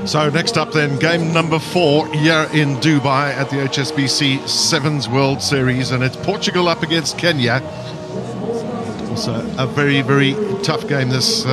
So next up then, game number 4 here in Dubai at the HSBC Sevens World Series, and it's Portugal up against Kenya. Also a very, very tough game this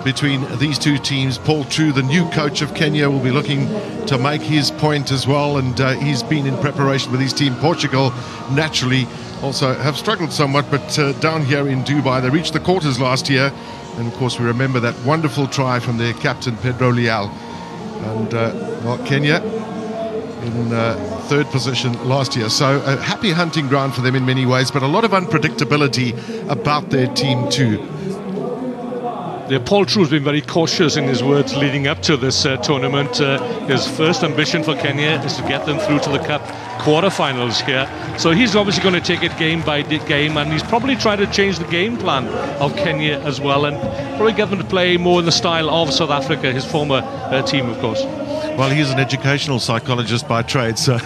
between these two teams. Paul True, the new coach of Kenya, will be looking to make his point as well, and he's been in preparation with his team. Portugal naturally also have struggled somewhat, but down here in Dubai, they reached the quarters last year, and of course we remember that wonderful try from their captain Pedro Leal. And well, Kenya in third position last year, so a happy hunting ground for them in many ways, but a lot of unpredictability about their team too. Yeah, Paul True has been very cautious in his words leading up to this tournament. His first ambition for Kenya is to get them through to the Cup quarterfinals here. So he's obviously going to take it game by game, and he's probably trying to change the game plan of Kenya as well, and probably get them to play more in the style of South Africa, his former team, of course. Well, he's an educational psychologist by trade, so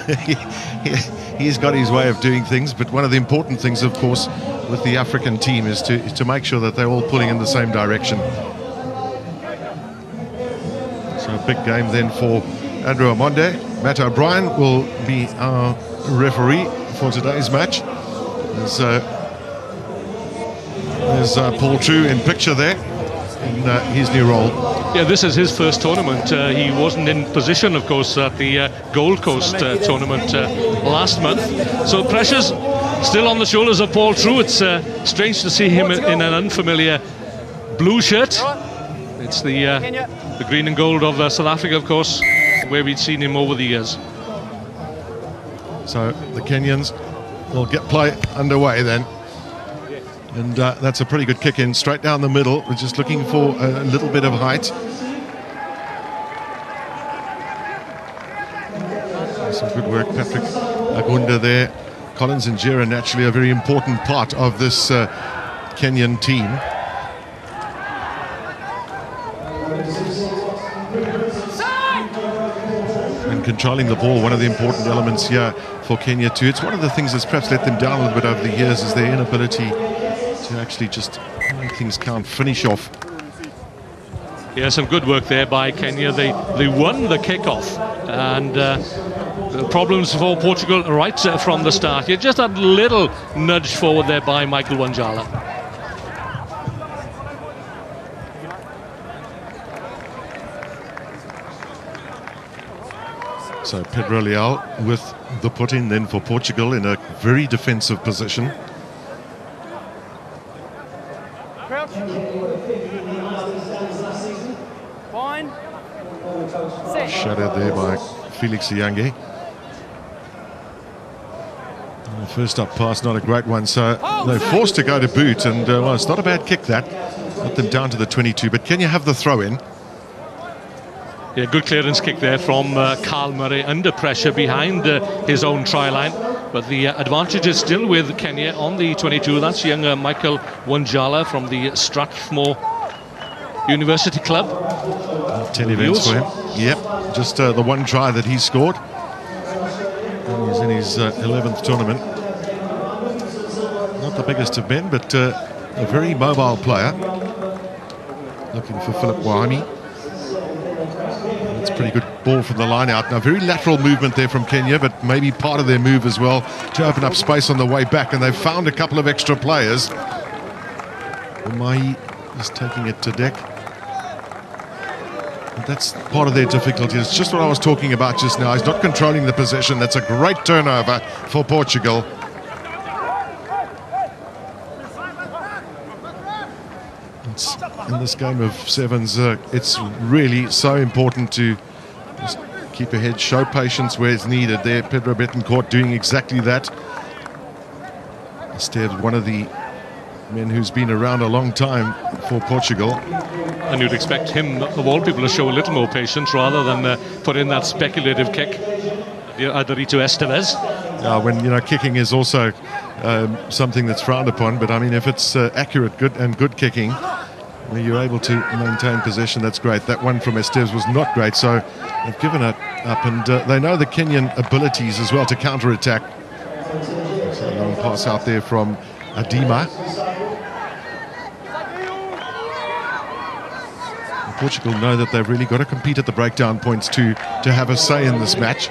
he's got his way of doing things. But one of the important things, of course, with the African team is to make sure that they're all pulling in the same direction. So a big game then for Andrew Amonde. Matt O'Brien will be our referee for today's match. There's Paul True in picture there in his new role. Yeah, this is his first tournament. He wasn't in position, of course, at the Gold Coast tournament last month. So pressure's still on the shoulders of Paul True. It's strange to see him in an unfamiliar blue shirt. It's the green and gold of South Africa, of course, where we'd seen him over the years. So the Kenyans will get play underway then. And that's a pretty good kick in, straight down the middle. We're just looking for a little bit of height. Some good work, Patrick Agunda there. Collins and Jera naturally a very important part of this Kenyan team. And controlling the ball, one of the important elements here for Kenya too. It's one of the things that's perhaps let them down a little bit over the years, is their inability to actually just make things count, finish off. Yeah, some good work there by Kenya. They won the kickoff, and problems for Portugal right from the start. Yeah, just a little nudge forward there by Michael Wanjala. So Pedro Leal with the put-in then for Portugal in a very defensive position. Shadowed there by Felix Iyange. First up pass, not a great one, so they're forced to go to boot, and well, it's not a bad kick that. Got them down to the 22, but Kenya have the throw-in. Yeah, good clearance kick there from Carl Murray under pressure behind his own try line. But the advantage is still with Kenya on the 22. That's young Michael Wanjala from the Strathmore University Club. 10 events for him. Yep, just the one try that he scored. And he's in his 11th tournament. Not the biggest of men, but a very mobile player. Looking for Philip Wahani. It's a pretty good ball from the line out. Now, very lateral movement there from Kenya, but maybe part of their move as well to open up space on the way back. And they've found a couple of extra players. Umahi is taking it to deck. But that's part of their difficulty. It's just what I was talking about just now. He's not controlling the possession. That's a great turnover for Portugal. In this game of sevens, it's really so important to just keep ahead, show patience where it's needed. There, Pedro Betancourt doing exactly that. Instead, one of the men who's been around a long time for Portugal. And you'd expect him, of all people, to show a little more patience rather than put in that speculative kick. Adorito Estevez. When, you know, kicking is also something that's frowned upon, but I mean, if it's accurate, good kicking, you're able to maintain possession, that's great. That one from Estevez was not great, so they've given it up, and they know the Kenyan abilities as well to counter-attack. So a long pass out there from Adima. Portugal know that they've really got to compete at the breakdown points to have a say in this match.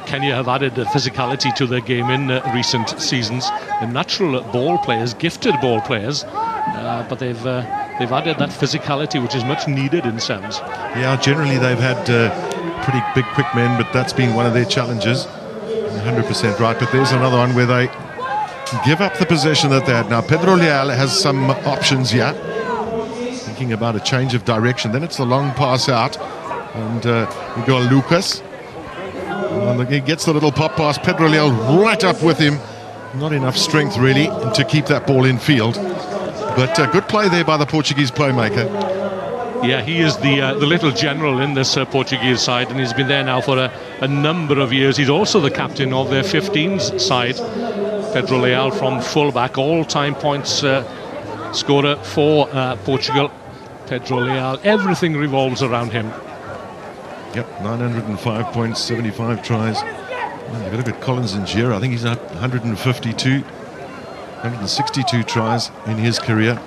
Kenya have added physicality to their game in recent seasons. They're natural ball players, gifted ball players, but they've added that physicality which is much needed in sevens. Yeah, generally they've had pretty big, quick men, but that's been one of their challenges. 100% right, but there's another one where they give up the possession that they had. Now, Pedro Leal has some options here. Thinking about a change of direction. Then it's the long pass out. And Miguel Lucas. And he gets the little pop pass. Pedro Leal right up with him. Not enough strength, really, to keep that ball in field. But good play there by the Portuguese playmaker. Yeah, he is the little general in this Portuguese side, and he's been there now for a number of years. He's also the captain of their 15s side. Pedro Leal from fullback, all-time points scorer for Portugal. Pedro Leal, everything revolves around him. Yep, 905 points, 75 tries. Well, you've got to look at Collins and Gier. I think he's at 152, 162 tries in his career.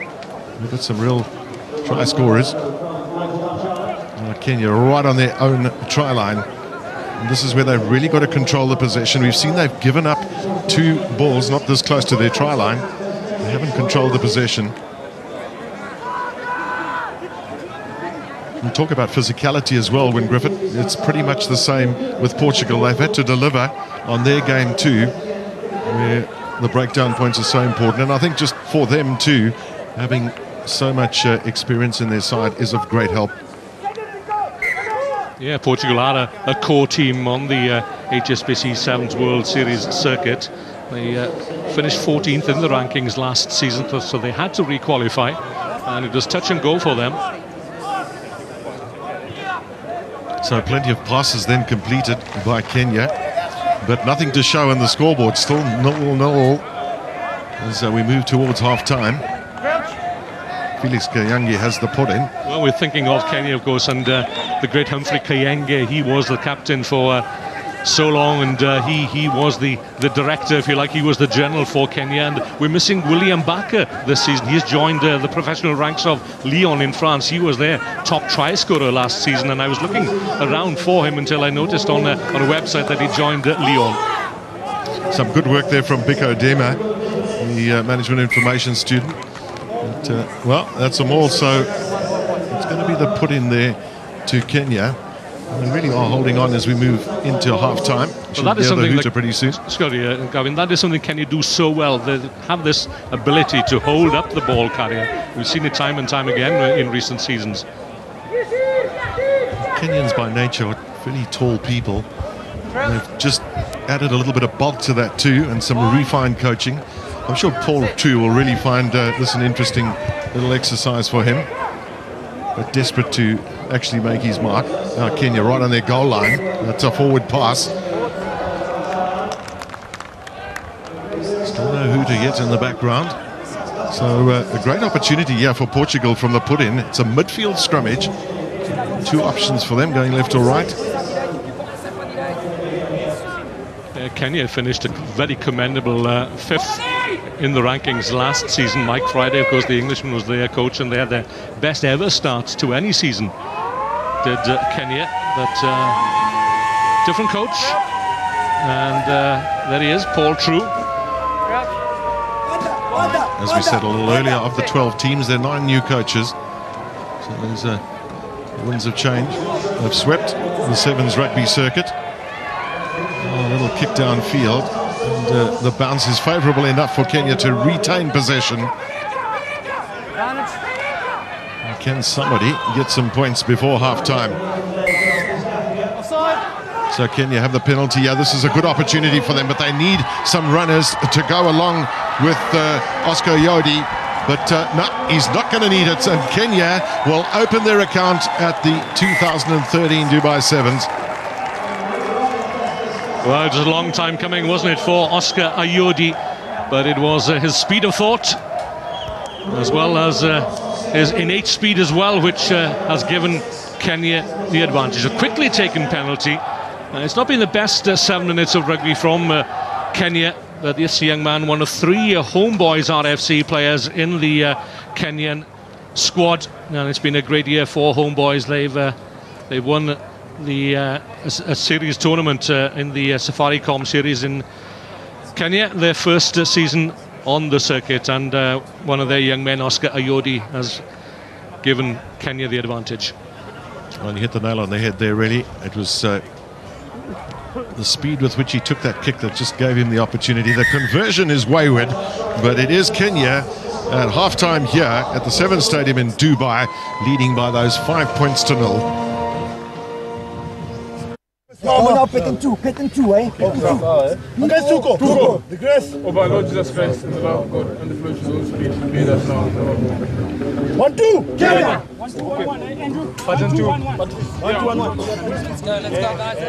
We've got some real try scorers. Kenya right on their own try line. And this is where they've really got to control the possession. We've seen they've given up 2 balls not this close to their try line. They haven't controlled the possession. We talk about physicality as well, when Griffith. It's pretty much the same with Portugal. They've had to deliver on their game too, where the breakdown points are so important. And I think just for them too, having so much experience in their side is of great help. Yeah, Portugal are a core team on the HSBC Sevens World Series circuit. They finished 14th in the rankings last season, so they had to re-qualify, and it was touch and go for them. So plenty of passes then completed by Kenya, but nothing to show in the scoreboard. Still 0-0 as we move towards half-time. Felix Kayenge has the put in. Well, we're thinking of Kenya, of course, and the great Humphrey Kayenge. He was the captain for so long, and he was the director, if you like. He was the general for Kenya, and we're missing William Baker this season. He's joined the professional ranks of Lyon in France. He was their top try scorer last season, and I was looking around for him until I noticed on a website that he joined Lyon. Some good work there from Biko Dema, the management information student. But, well, that's them all, so it's going to be the put in there to Kenya. And they really are holding on as we move into half-time. Well, that is something that, pretty soon. Scotty, Gavin, that is something Kenya do so well. They have this ability to hold up the ball carrier. We've seen it time and time again in recent seasons. Kenyans by nature are fairly tall people. They've just added a little bit of bulk to that too, and some refined coaching. I'm sure Paul too will really find this an interesting little exercise for him. But desperate to actually make his mark. Now Kenya right on their goal line. That's a forward pass. Still know who to get in the background. So a great opportunity here for Portugal from the put-in. It's a midfield scrummage. 2 options for them going left or right. Kenya finished a very commendable 5th in the rankings last season. Mike Friday, of course, the Englishman, was their coach, and they had their best ever start to any season. Did Kenya, but different coach, and there he is, Paul True. As we said a little earlier, of the 12 teams, there are 9 new coaches. So those winds of change have swept the Sevens rugby circuit. A little kick downfield, and the bounce is favourable enough for Kenya to retain possession. Can somebody get some points before half-time? So Kenya have the penalty. Yeah, this is a good opportunity for them, but they need some runners to go along with Oscar Yodi. But no, he's not going to need it, and Kenya will open their account at the 2013 Dubai Sevens. Well, it was a long time coming, wasn't it, for Oscar Ayodi? But it was his speed of thought, as well as his innate speed as well, which has given Kenya the advantage. A quickly taken penalty. It's not been the best 7 minutes of rugby from Kenya, that this young man, one of 3 homeboys RFC players in the Kenyan squad, and it's been a great year for homeboys. They've won a series tournament in the Safaricom series in Kenya, their first season on the circuit, and one of their young men, Oscar Ayodi, has given Kenya the advantage. Well, you hit the nail on the head there, really. It was the speed with which he took that kick that just gave him the opportunity. The conversion is wayward, but it is Kenya at halftime here at the Sevens Stadium in Dubai, leading by those 5 points to 0. Pitten two, eh? Against Tuko. The grass. Oh, but Lord Jesus Christ, in the love of God, and the flow of His Holy Spirit, be with us now and forever. 1-2. Kenya. 1-2. Andrew. 1-2. 1-2. Let's go, guys.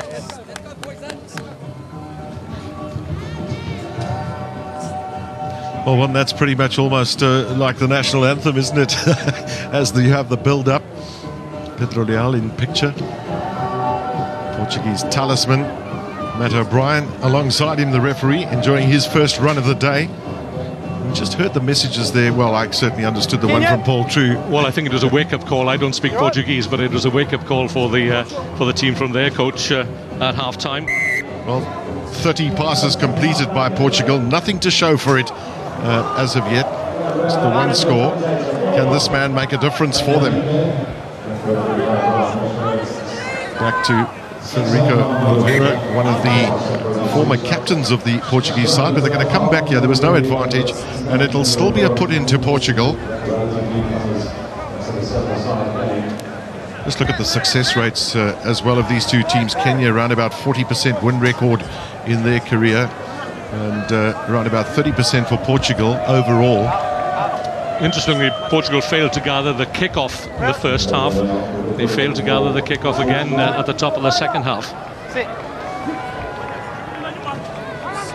Well, that's pretty much almost like the national anthem, isn't it? As you have the build-up. Pedro Leal in picture. Portuguese talisman, Matt O'Brien, alongside him the referee, enjoying his first run of the day. We just heard the messages there. Well, I certainly understood the one from Paul True. Well, I think it was a wake-up call. I don't speak Portuguese, but it was a wake-up call for the team from their coach at half-time. Well, 30 passes completed by Portugal. Nothing to show for it as of yet. It's the one score. Can this man make a difference for them? Back to Federico Oliveira, one of the former captains of the Portuguese side, but they're going to come back here. There was no advantage, and it'll still be a put into Portugal. Let's look at the success rates as well of these two teams. Kenya around about 40% win record in their career, and around about 30% for Portugal overall. Interestingly, Portugal failed to gather the kick-off in the first half. They failed to gather the kick-off again at the top of the second half.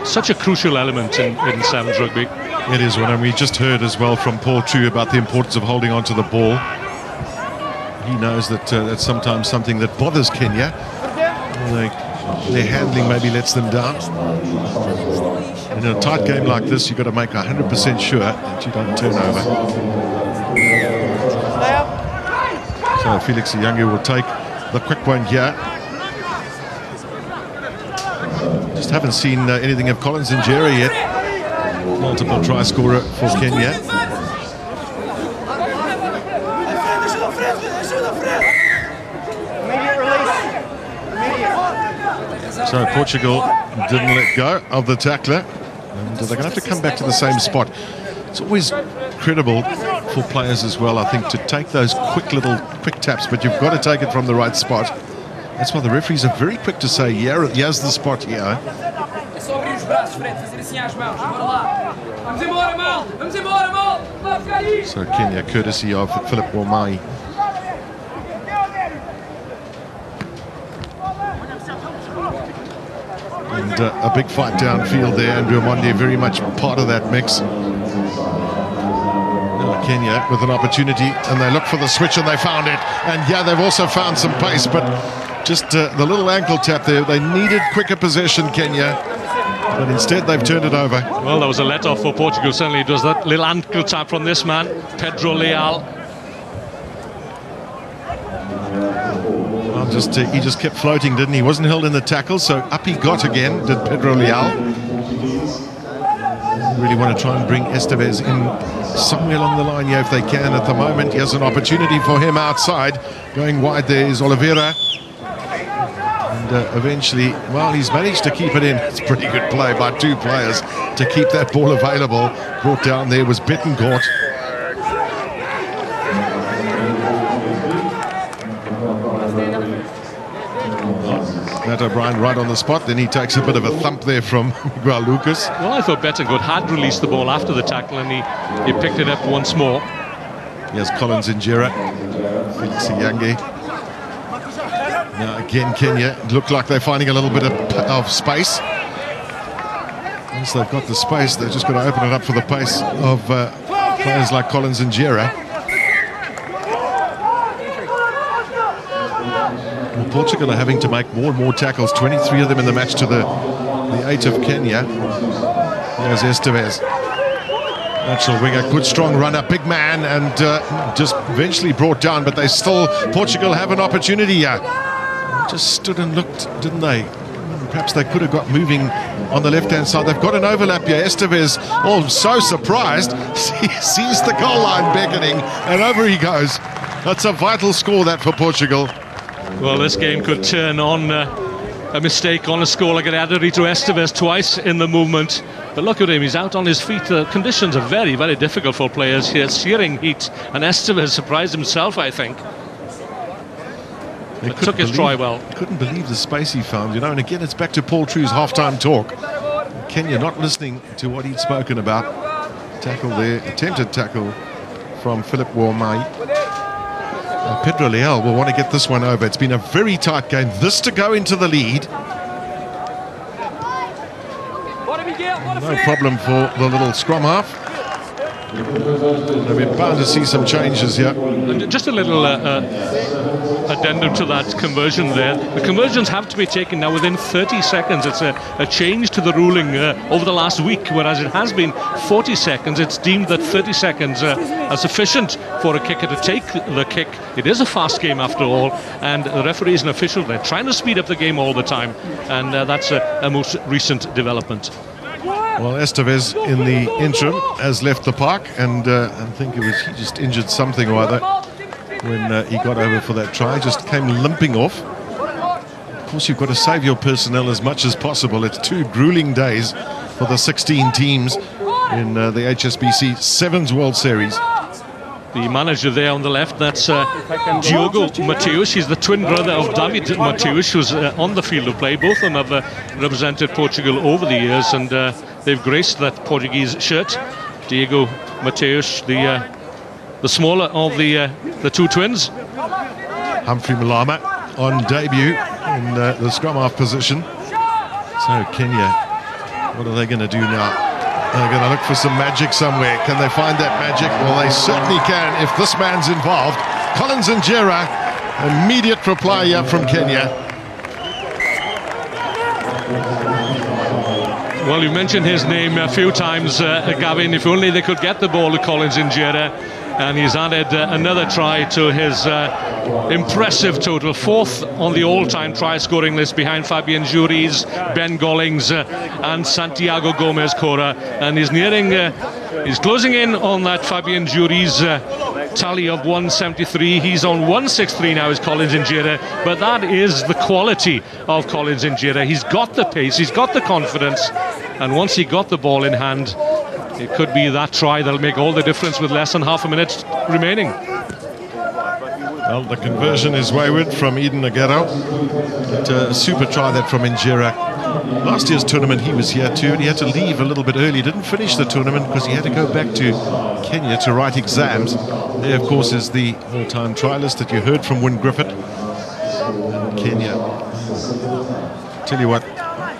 Such a crucial element in sevens rugby. It is one, and we just heard as well from Paul True about the importance of holding on to the ball. He knows that that's sometimes something that bothers Kenya. Their handling maybe lets them down. In a tight game like this, you've got to make 100% sure that you don't turn over. So Felix Iyangu will take the quick one here. Just haven't seen anything of Collins Injera yet. Multiple try scorer for Kenya. So Portugal didn't let go of the tackler, and they're going to have to come back to the same spot. It's always credible for players as well, I think, to take those quick taps, but you've got to take it from the right spot. That's why the referees are very quick to say, yeah, here's the spot here. So Kenya, courtesy of Philip Wamai. And a big fight downfield there. Andrew Omondi very much part of that mix. Kenya with an opportunity, and they look for the switch, and they found it. And yeah, they've also found some pace, but just the little ankle tap there. They needed quicker possession, Kenya, but instead they've turned it over. Well, that was a let-off for Portugal. Certainly it was that little ankle tap from this man, Pedro Leal. He just kept floating, didn't he? Wasn't held in the tackle, so up he got again, did Pedro Leal. Really want to try and bring Estevez in somewhere along the line here if they can at the moment. Here's an opportunity for him outside. Going wide there is Oliveira. And eventually, well, he's managed to keep it in. It's a pretty good play by two players to keep that ball available. Brought down there was Betancourt. Matt O'Brien right on the spot, then he takes a bit of a thump there from Miguel Lucas. Well, I thought Betancourt had released the ball after the tackle, and he picked it up once more. Here's Collins Injera, Felix Iyangu. Now again, Kenya look like they're finding a little bit of space. Once they've got the space, they've just got to open it up for the pace of players like Collins Injera. Well, Portugal are having to make more and more tackles, 23 of them in the match to the 8 of Kenya. There's Estevez. Natural winger, good strong runner, big man, and just eventually brought down, but they still, Portugal have an opportunity here. Just stood and looked, didn't they? Perhaps they could have got moving on the left-hand side. They've got an overlap here. Estevez, oh, so surprised. He sees the goal line beckoning, and over he goes. That's a vital score, that, for Portugal. Well, this game could turn on a mistake on a score like it added to Estevez twice in the movement. But look at him, he's out on his feet. The conditions are very, very difficult for players here. Searing heat, and Estevez surprised himself, I think. He took his try well. Couldn't believe the space he found, you know, and again it's back to Paul True's half-time talk. Kenya not listening to what he'd spoken about. Tackle there, attempted tackle from Philip Warmai. Pedro Leal will want to get this one over. It's been a very tight game. This to go into the lead. No problem for the little scrum half. We're bound to see some changes here. Just a little addendum to that conversion there. The conversions have to be taken now within 30 seconds. It's a change to the ruling over the last week, whereas it has been 40 seconds. It's deemed that 30 seconds are sufficient for a kicker to take the kick. It is a fast game after all, and the referee is an official. They're trying to speed up the game all the time, and that's a most recent development. Well, Estevez in the interim has left the park, and I think he just injured something or other when he got over for that try. Just came limping off. Of course, you've got to save your personnel as much as possible. It's 2 grueling days for the 16 teams in the HSBC Sevens World Series. The manager there on the left, that's Diogo Mateus. He's the twin brother of David Mateus, who's on the field of play. Both of them have represented Portugal over the years, and they've graced that Portuguese shirt. Diogo Mateus, the smaller of the 2 twins. Humphrey Malama on debut in the scrum half position. So Kenya, what are they going to do now? They're going to look for some magic somewhere. Can they find that magic? Well, they certainly can if this man's involved. Collins Injera, immediate reply here from Kenya. Well, you mentioned his name a few times, Gavin. If only they could get the ball to Collins Injera. And he's added another try to his impressive total. 4th on the all-time try-scoring list behind Fabian Juris, Ben Gollings and Santiago Gomez Cora. And he's he's closing in on that Fabian Juris tally of 173. He's on 163 now, is Collins Injera. But that is the quality of Collins Injera. He's got the pace, he's got the confidence. And once he got the ball in hand, it could be that try that'll make all the difference with less than half a minute remaining. Well, the conversion is wayward from Eden Aguero. But a super try that from Injera. Last year's tournament he was here too, and he had to leave a little bit early. Didn't finish the tournament because he had to go back to Kenya to write exams. There, of course, is the all-time try list that you heard from Wyn Griffith. And Kenya. Tell you what,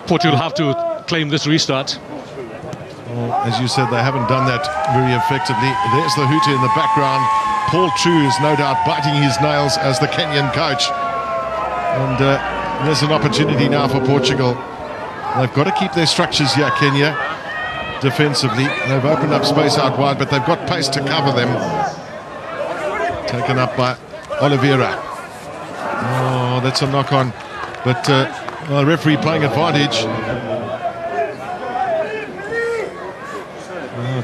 Portugal have to claim this restart. Well, as you said, they haven't done that very effectively. There's the hooter in the background. Paul True is no doubt biting his nails as the Kenyan coach. And there's an opportunity now for Portugal. They've got to keep their structures here, Kenya, defensively. They've opened up space out wide, but they've got pace to cover them. Taken up by Oliveira. Oh, that's a knock-on. But the referee playing advantage.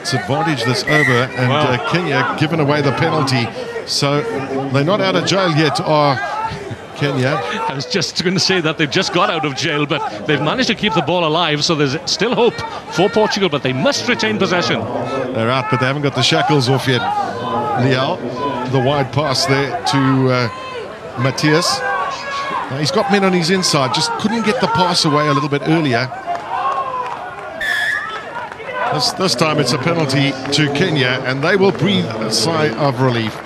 It's advantage that's over, and Kenya given away the penalty. So they're not out of jail yet, are Kenya. I was just going to say that they've just got out of jail, but they've managed to keep the ball alive, so there's still hope for Portugal, but they must retain possession. They're out, but they haven't got the shackles off yet. Leal, the wide pass there to Matthias. He's got men on his inside, just couldn't get the pass away a little bit earlier. This time it's a penalty to Kenya, and they will breathe a sigh of relief.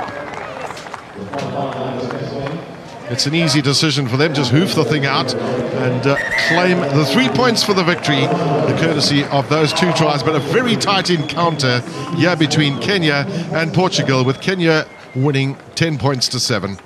It's an easy decision for them, just hoof the thing out and claim the 3 points for the victory, the courtesy of those 2 tries, but a very tight encounter here between Kenya and Portugal, with Kenya winning 10 points to 7.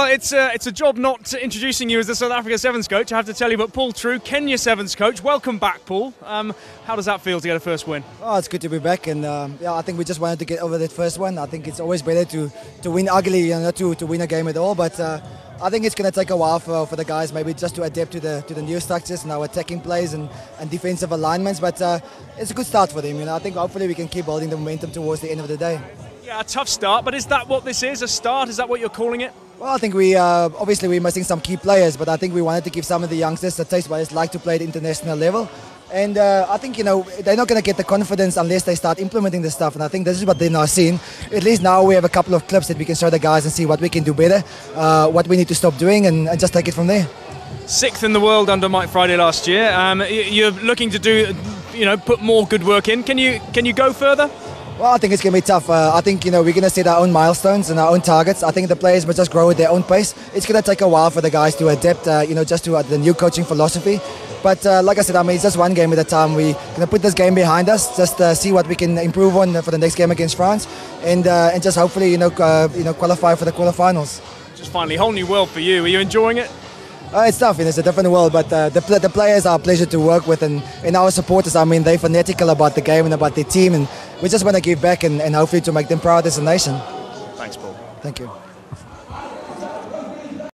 it's a job not introducing you as the South Africa Sevens coach, I have to tell you, but Paul True, Kenya Sevens coach. Welcome back, Paul. How does that feel to get a first win? Oh, it's good to be back, and yeah, I think we just wanted to get over that first one. I think it's always better to win ugly, not to win a game at all. But I think it's going to take a while for the guys, maybe just to adapt to the new structures and our attacking plays and defensive alignments. But it's a good start for them. I think hopefully we can keep holding the momentum towards the end of the day. Yeah, a tough start, but is that what this is, a start? Is that what you're calling it? Well, I think obviously we're missing some key players, but I think we wanted to give some of the youngsters a taste what it's like to play at international level. And I think, they're not going to get the confidence unless they start implementing this stuff. And I think this is what they're now seeing. At least now we have a couple of clips that we can show the guys and see what we can do better, what we need to stop doing, and just take it from there. 6th in the world under Mike Friday last year. You're looking to do, put more good work in. Can you go further? Well, I think it's going to be tough. I think, we're going to set our own milestones and our own targets. I think the players must just grow at their own pace. It's going to take a while for the guys to adapt, just to the new coaching philosophy. But like I said, it's just one game at a time. We're going to put this game behind us, just see what we can improve on for the next game against France, and just hopefully, qualify for the quarterfinals. Just finally, whole new world for you. Are you enjoying it? It's tough, it's a different world, but the players are a pleasure to work with, and our supporters, they're fanatical about the game and about their team, and we just want to give back and hopefully to make them proud as a nation. Thanks, Paul. Thank you.